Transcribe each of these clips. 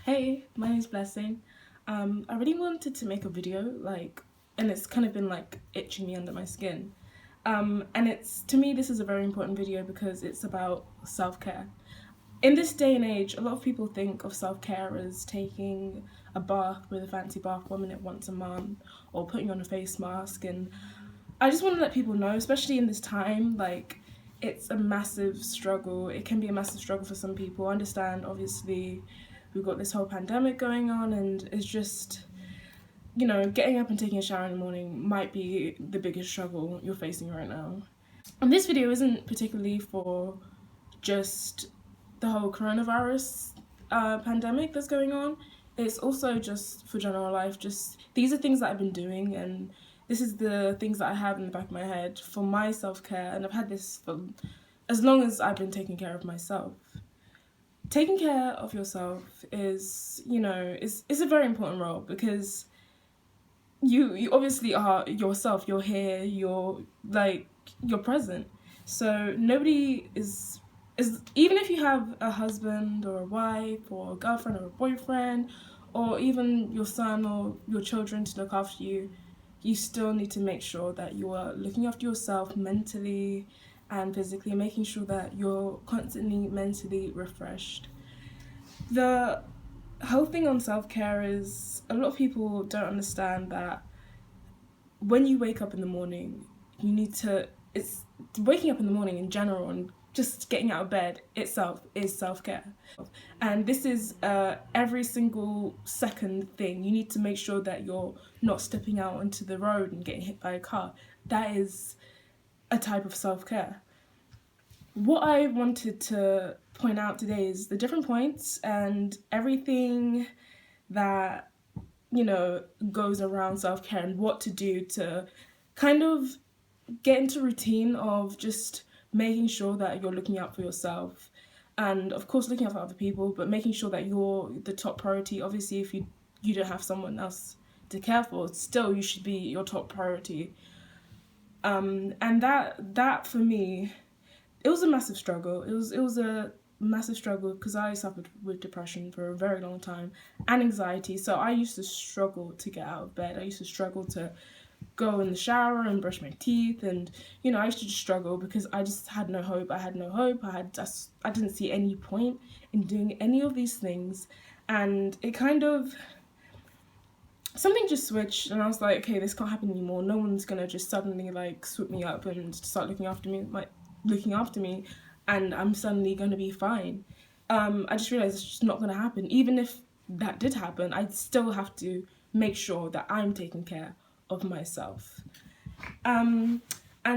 Hey, my name's Blessing. I really wanted to make a video, and it's kind of been itching me under my skin. And to me, this is a very important video because it's about self-care. In this day and age, a lot of people think of self-care as taking a bath with a fancy bath 1 minute once a month or putting on a face mask. And I just want to let people know, especially in this time, it's a massive struggle. It can be a massive struggle for some people. I understand, obviously, we've got this whole pandemic going on, and it's just, getting up and taking a shower in the morning might be the biggest struggle you're facing right now. And this video isn't particularly for just the whole coronavirus pandemic that's going on. It's also just for general life. Just these are things that I've been doing, and this is the things that I have in the back of my head for my self-care, and I've had this for as long as I've been taking care of myself. Taking care of yourself is a very important role because you obviously are yourself. You're here, you're present. So nobody is even if you have a husband or a wife or a girlfriend or a boyfriend or even your son or your children to look after you, you still need to make sure that you are looking after yourself mentally and physically, making sure that you're constantly mentally refreshed. The whole thing on self-care is a lot of people don't understand that when you wake up in the morning, it's waking up in the morning in general, and just getting out of bed itself is self-care. And this is every single second thing. You need to make sure that you're not stepping out onto the road and getting hit by a car. That is a type of self-care. What I wanted to point out today is the different points and everything that goes around self-care and what to do to kind of get into routine of just making sure that you're looking out for yourself and of course looking out for other people, but making sure that you're the top priority. Obviously, if you don't have someone else to care for, still you should be your top priority. And that for me, it was a massive struggle. It was a massive struggle because I suffered with depression for a very long time and anxiety. So I used to struggle to get out of bed. I used to struggle to go in the shower and brush my teeth, and I used to just struggle because I just had no hope. I didn't see any point in doing any of these things, and it kind of something just switched, and I was like, okay, this can't happen anymore. No one's gonna just suddenly swoop me up and start looking after me, and I'm suddenly gonna be fine. I just realized it's just not gonna happen. Even if that did happen, I'd still have to make sure that I'm taking care of myself. And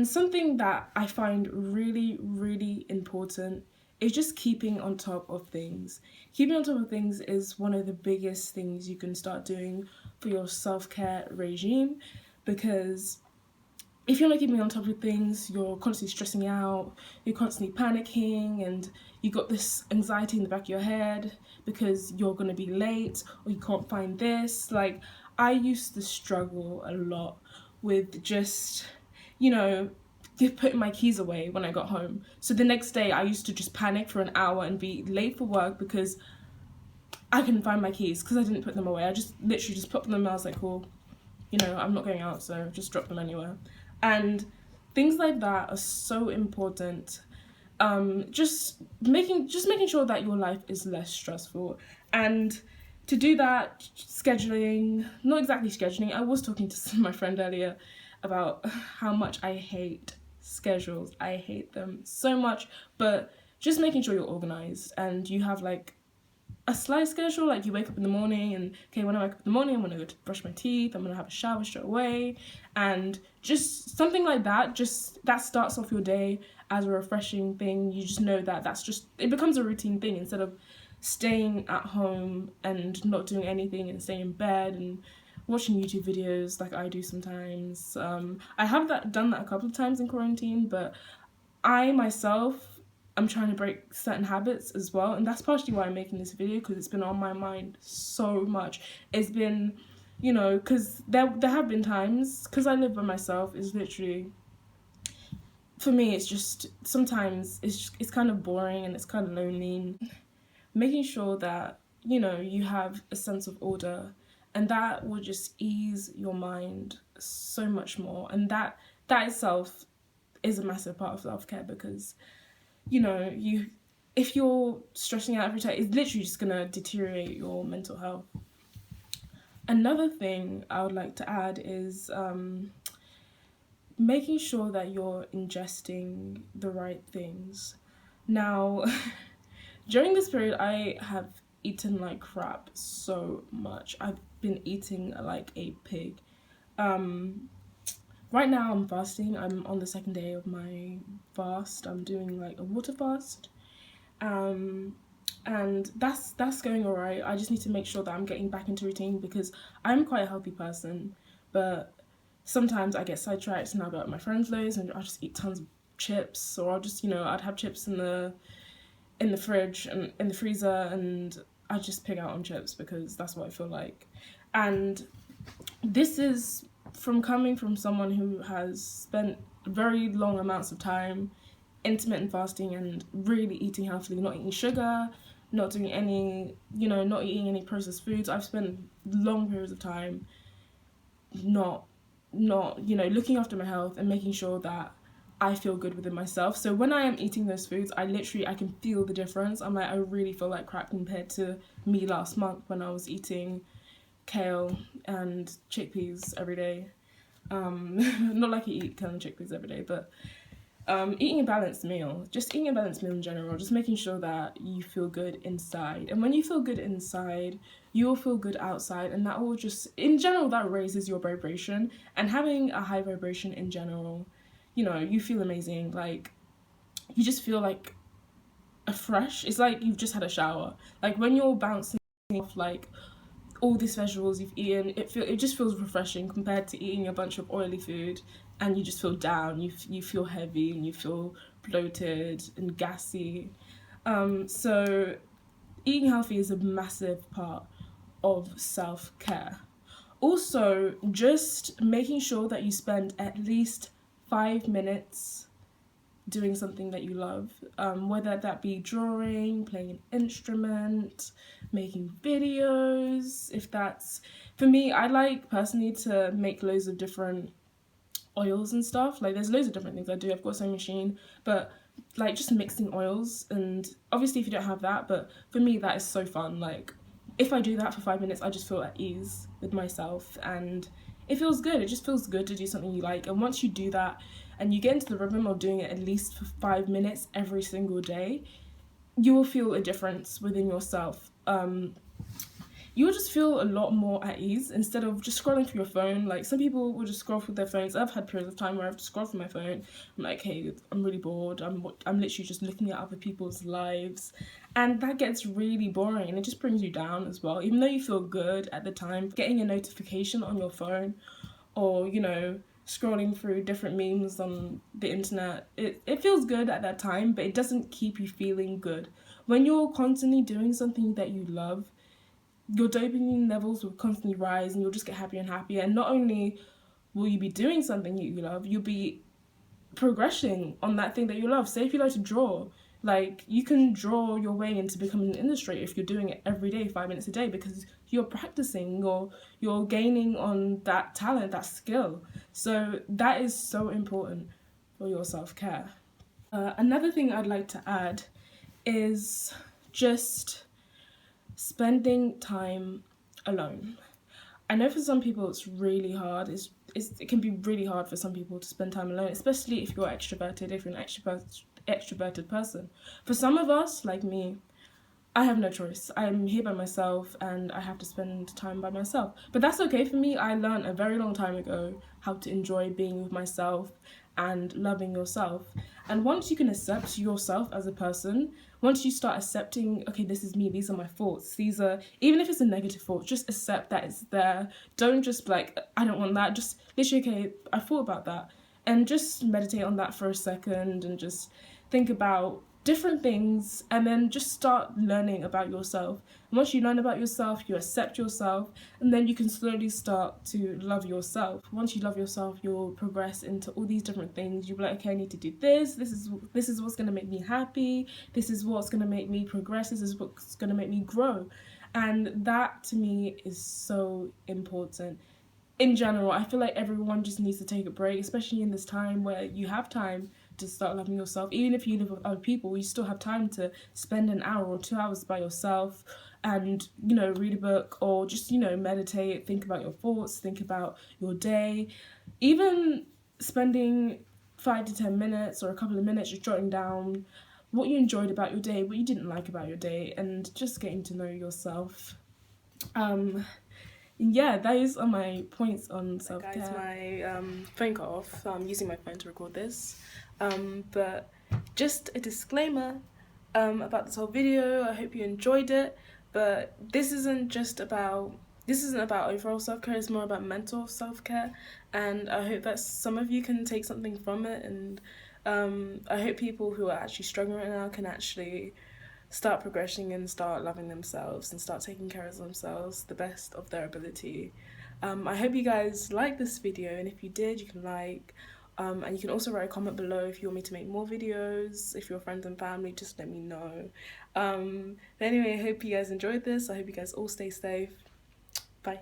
something that I find really, really important is just keeping on top of things. Keeping on top of things is one of the biggest things you can start doing for your self-care regime, because if you're not keeping on top of things, you're constantly stressing out, you're constantly panicking, and you got this anxiety in the back of your head because you're going to be late or you can't find this. I used to struggle a lot with just, putting my keys away when I got home. So the next day I used to just panic for an hour and be late for work because I couldn't find my keys because I didn't put them away. I just literally just put them in. I was like, well, I'm not going out, so just drop them anywhere. And things like that are so important. Just making sure that your life is less stressful. And to do that, scheduling, not exactly scheduling, I was talking to my friend earlier about how much I hate schedules. I hate them so much, but just making sure you're organized and you have a slight schedule. You wake up in the morning and, okay, when I wake up in the morning, I'm gonna go to brush my teeth, I'm gonna have a shower straight away, and just something like that, just that starts off your day as a refreshing thing. You just know that it becomes a routine thing instead of staying at home and not doing anything and staying in bed and watching YouTube videos like I do sometimes. I have done that a couple of times in quarantine, but I myself, I'm trying to break certain habits as well, and that's partially why I'm making this video, because it's been on my mind so much. It's been, because there have been times, because I live by myself, it's literally, for me, it's just, sometimes it's kind of boring and it's kind of lonely. Making sure that you know, you have a sense of order, and that will just ease your mind so much more. And that itself is a massive part of self-care, because, you know, if you're stressing out every time, it's literally just gonna deteriorate your mental health. Another thing I would like to add is making sure that you're ingesting the right things. Now, during this period, I have eaten like crap so much. I've been eating like a pig. Right now I'm fasting. I'm on the second day of my fast. I'm doing like a water fast. And that's going alright. I just need to make sure that I'm getting back into routine, because I'm quite a healthy person, but sometimes I get sidetracked and I'll go at my friends' loads and I'll just eat tons of chips, or I'll just, you know, I'd have chips in the fridge and in the freezer, and I just pig out on chips because that's what I feel like. And this is from coming from someone who has spent very long amounts of time intermittent fasting and really eating healthily, not eating sugar, not doing any, you know, not eating any processed foods. I've spent long periods of time not you know, looking after my health and making sure that I feel good within myself. So when I am eating those foods, I can feel the difference. I'm like, I really feel like crap compared to me last month when I was eating kale and chickpeas every day. Not like I eat kale and chickpeas every day, but eating a balanced meal, just eating a balanced meal in general, just making sure that you feel good inside. And when you feel good inside, you will feel good outside, and that will just, in general, that raises your vibration. And having a high vibration in general, you know, you feel amazing. Like, you just feel like a fresh, it's like you've just had a shower. Like when you're bouncing off like all these vegetables you've eaten, it just feels refreshing compared to eating a bunch of oily food and you just feel down, you feel heavy and you feel bloated and gassy. So eating healthy is a massive part of self-care. Also, just making sure that you spend at least 5 minutes doing something that you love, whether that be drawing, playing an instrument, making videos. If that's, for me, I like personally to make loads of different oils and stuff. Like there's loads of different things I do. I've got a sewing machine, but like just mixing oils, and obviously if you don't have that, but for me that is so fun. Like if I do that for 5 minutes, I just feel at ease with myself and it feels good. It just feels good to do something you like. And once you do that and you get into the rhythm of doing it at least for 5 minutes every single day, you will feel a difference within yourself. You will just feel a lot more at ease instead of just scrolling through your phone. Like some people will just scroll through their phones. I've had periods of time where I've just scrolled through my phone. I'm like, hey, I'm really bored. I'm literally just looking at other people's lives, and that gets really boring and it just brings you down as well. Even though you feel good at the time, getting a notification on your phone, or you know, scrolling through different memes on the internet, it feels good at that time, but it doesn't keep you feeling good. When you're constantly doing something that you love, your dopamine levels will constantly rise and you'll just get happier and happier. And not only will you be doing something you love, you'll be progressing on that thing that you love. Say if you like to draw, like you can draw your way into becoming an illustrator if you're doing it every day, 5 minutes a day, because you're practicing, you're gaining on that talent, that skill. So that is so important for your self-care. Another thing I'd like to add is just spending time alone. I know for some people it's really hard. It can be really hard for some people to spend time alone, especially if you're extroverted, if you're an extroverted person. For some of us, like me, I have no choice. I'm here by myself and I have to spend time by myself. But that's okay for me. I learned a very long time ago how to enjoy being with myself and loving yourself. And once you can accept yourself as a person, once you start accepting, okay, this is me, these are my thoughts, these are, even if it's a negative thought, just accept that it's there. Don't just be like, I don't want that. Just literally, okay, I thought about that. And just meditate on that for a second and just think about different things, and then just start learning about yourself. And once you learn about yourself, you accept yourself, and then you can slowly start to love yourself. Once you love yourself, you'll progress into all these different things. You'll be like, okay, I need to do this. This is what's going to make me happy. This is what's going to make me progress. This is what's going to make me grow. And that to me is so important. In general, I feel like everyone just needs to take a break, especially in this time where you have time to start loving yourself. Even if you live with other people, you still have time to spend an hour or 2 hours by yourself and, you know, read a book or just, you know, meditate, think about your thoughts, think about your day. Even spending 5 to 10 minutes or a couple of minutes just jotting down what you enjoyed about your day, what you didn't like about your day, and just getting to know yourself. Yeah, those are my points on self-care. Guys, my phone got off, so I'm using my phone to record this. But just a disclaimer about this whole video. I hope you enjoyed it, but this isn't about overall self-care. It's more about mental self-care, and I hope that some of you can take something from it, and I hope people who are actually struggling right now can actually start progressing and start loving themselves and start taking care of themselves the best of their ability. I hope you guys liked this video, and if you did, you can like, and you can also write a comment below if you want me to make more videos. If you're friends and family, just let me know. But anyway, I hope you guys enjoyed this. I hope you guys all stay safe. Bye.